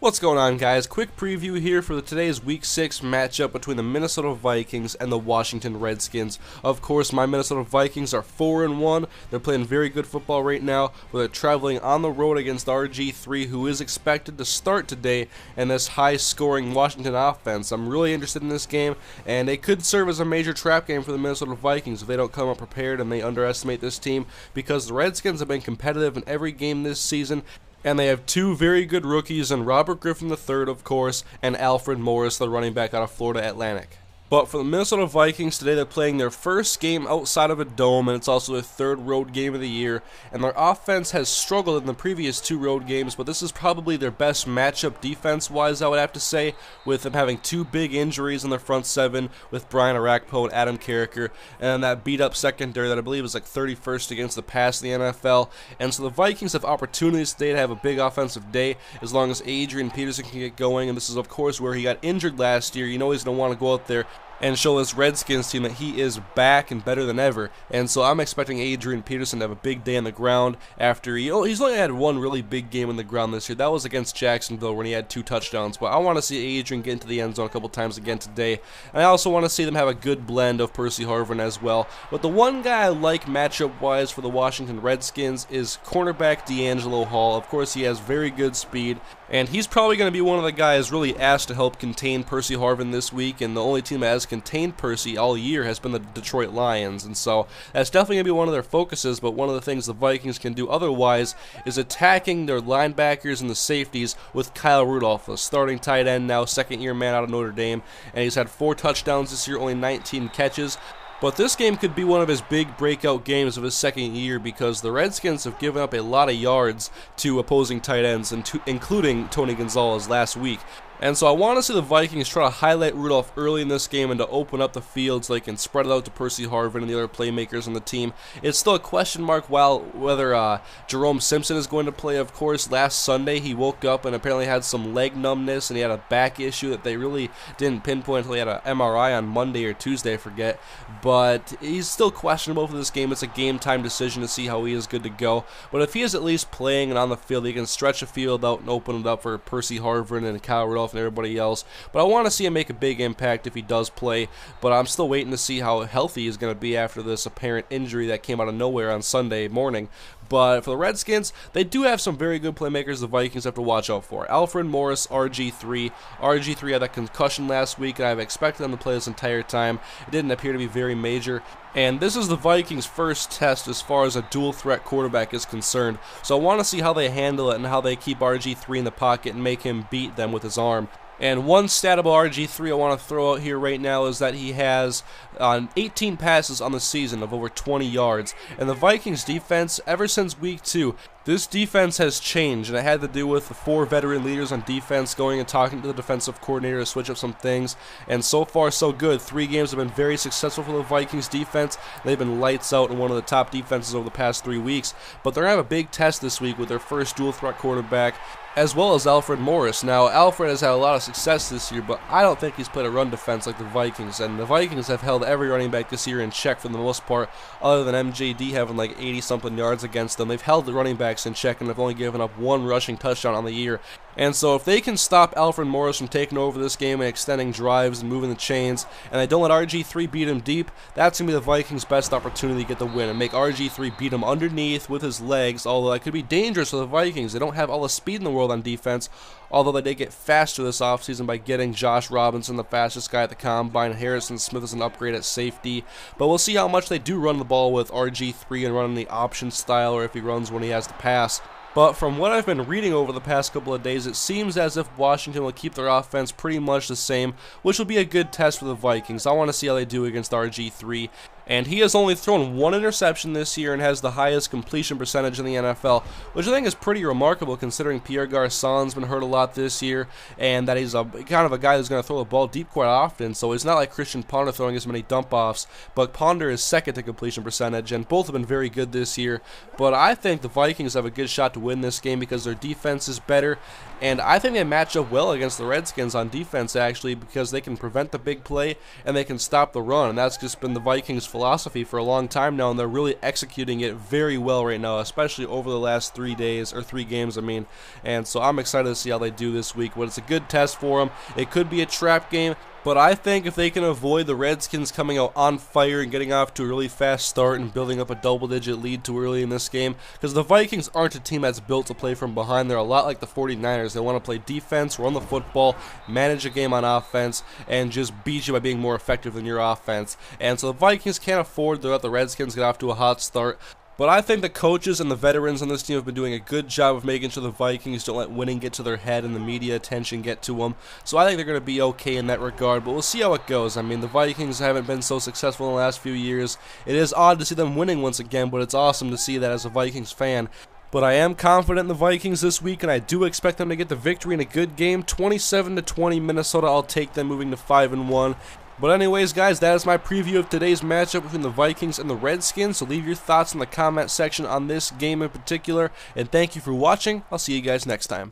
What's going on, guys? Quick preview here for today's Week 6 matchup between the Minnesota Vikings and the Washington Redskins. Of course, my Minnesota Vikings are 4-1. They're playing very good football right now, where they're traveling on the road against RG3, who is expected to start today in this high-scoring Washington offense. I'm really interested in this game, and it could serve as a major trap game for the Minnesota Vikings if they don't come up prepared and they underestimate this team, because the Redskins have been competitive in every game this season. And they have two very good rookies in Robert Griffin III, of course, and Alfred Morris, the running back out of Florida Atlantic. But for the Minnesota Vikings today, they're playing their first game outside of a dome, and it's also their third road game of the year. And their offense has struggled in the previous two road games, but this is probably their best matchup defense-wise, I would have to say, with them having two big injuries in their front seven with Brian Arakpo and Adam Carricker, and that beat-up secondary that I believe is like 31st against the pass in the NFL. And so the Vikings have opportunities today to have a big offensive day as long as Adrian Peterson can get going, and this is, of course, where he got injured last year. You know he's going to want to go out there and show this Redskins team that he is back and better than ever. And so I'm expecting Adrian Peterson to have a big day on the ground after he's only had one really big game on the ground this year. That was against Jacksonville when he had 2 touchdowns. But I want to see Adrian get into the end zone a couple times again today. And I also want to see them have a good blend of Percy Harvin as well. But the one guy I like matchup-wise for the Washington Redskins is cornerback D'Angelo Hall. Of course, he has very good speed, and he's probably going to be one of the guys really asked to help contain Percy Harvin this week, and the only team that has contained Percy all year has been the Detroit Lions, and so that's definitely going to be one of their focuses. But one of the things the Vikings can do otherwise is attacking their linebackers and the safeties with Kyle Rudolph, the starting tight end now, second-year man out of Notre Dame, and he's had 4 touchdowns this year, only 19 catches. But this game could be one of his big breakout games of his second year, because the Redskins have given up a lot of yards to opposing tight ends, including Tony Gonzalez last week. And so I want to see the Vikings try to highlight Rudolph early in this game and to open up the field so they can spread it out to Percy Harvin and the other playmakers on the team. It's still a question mark whether Jerome Simpson is going to play. Of course, last Sunday he woke up and apparently had some leg numbness, and he had a back issue that they really didn't pinpoint until he had an MRI on Monday or Tuesday, I forget. But he's still questionable for this game. It's a game-time decision to see how he is good to go. But if he is at least playing and on the field, he can stretch the field out and open it up for Percy Harvin and Kyle Rudolph and everybody else. But I want to see him make a big impact if he does play, but I'm still waiting to see how healthy he's going to be after this apparent injury that came out of nowhere on Sunday morning. But for the Redskins, they do have some very good playmakers the Vikings have to watch out for. Alfred Morris, RG3. RG3 had that concussion last week, and I've expected him to play this entire time. It didn't appear to be very major. And this is the Vikings' first test as far as a dual-threat quarterback is concerned. So I want to see how they handle it and how they keep RG3 in the pocket and make him beat them with his arm. And one stat about RG3 I want to throw out here right now is that he has 18 passes on the season of over 20 yards. And the Vikings defense, ever since week 2, this defense has changed, and it had to do with the 4 veteran leaders on defense going and talking to the defensive coordinator to switch up some things. And so far, so good. 3 games have been very successful for the Vikings defense. They've been lights out and one of the top defenses over the past 3 weeks. But they're going to have a big test this week with their first dual-threat quarterback, as well as Alfred Morris. Now, Alfred has had a lot of success this year, but I don't think he's played a run defense like the Vikings. And the Vikings have held every running back this year in check for the most part, other than MJD having like 80-something yards against them. They've held the running backs in check, and they've only given up 1 rushing touchdown on the year. And so if they can stop Alfred Morris from taking over this game and extending drives and moving the chains, and they don't let RG3 beat him deep, that's going to be the Vikings' best opportunity to get the win and make RG3 beat him underneath with his legs, although that could be dangerous for the Vikings. They don't have all the speed in the world on defense, although they did get faster this offseason by getting Josh Robinson, the fastest guy at the combine. Harrison Smith is an upgrade at safety. But we'll see how much they do run the ball with RG3 and run the option style, or if he runs when he has to pass. But from what I've been reading over the past couple of days, it seems as if Washington will keep their offense pretty much the same, which will be a good test for the Vikings. I want to see how they do against RG3. And he has only thrown 1 interception this year and has the highest completion percentage in the NFL, which I think is pretty remarkable considering Pierre Garcon's been hurt a lot this year, and that he's kind of a guy who's going to throw the ball deep quite often. So it's not like Christian Ponder throwing as many dump-offs, but Ponder is second to completion percentage, and both have been very good this year. But I think the Vikings have a good shot to win this game because their defense is better, and I think they match up well against the Redskins on defense, actually, because they can prevent the big play and they can stop the run, and that's just been the Vikings' philosophy philosophy for a long time now, and they're really executing it very well right now, especially over the last 3 days, or 3 games, I mean. And so I'm excited to see how they do this week. But it's a good test for them. It could be a trap game, but I think if they can avoid the Redskins coming out on fire and getting off to a really fast start and building up a double-digit lead too early in this game, because the Vikings aren't a team that's built to play from behind. They're a lot like the 49ers. They want to play defense, run the football, manage a game on offense, and just beat you by being more effective than your offense. And so the Vikings can't afford to let the Redskins get off to a hot start. But I think the coaches and the veterans on this team have been doing a good job of making sure the Vikings don't let winning get to their head and the media attention get to them. So I think they're going to be okay in that regard, but we'll see how it goes. I mean, the Vikings haven't been so successful in the last few years. It is odd to see them winning once again, but it's awesome to see that as a Vikings fan. But I am confident in the Vikings this week, and I do expect them to get the victory in a good game. 27-20 Minnesota. I'll take them moving to 5-1. But anyways, guys, that is my preview of today's matchup between the Vikings and the Redskins. So leave your thoughts in the comment section on this game in particular. And thank you for watching. I'll see you guys next time.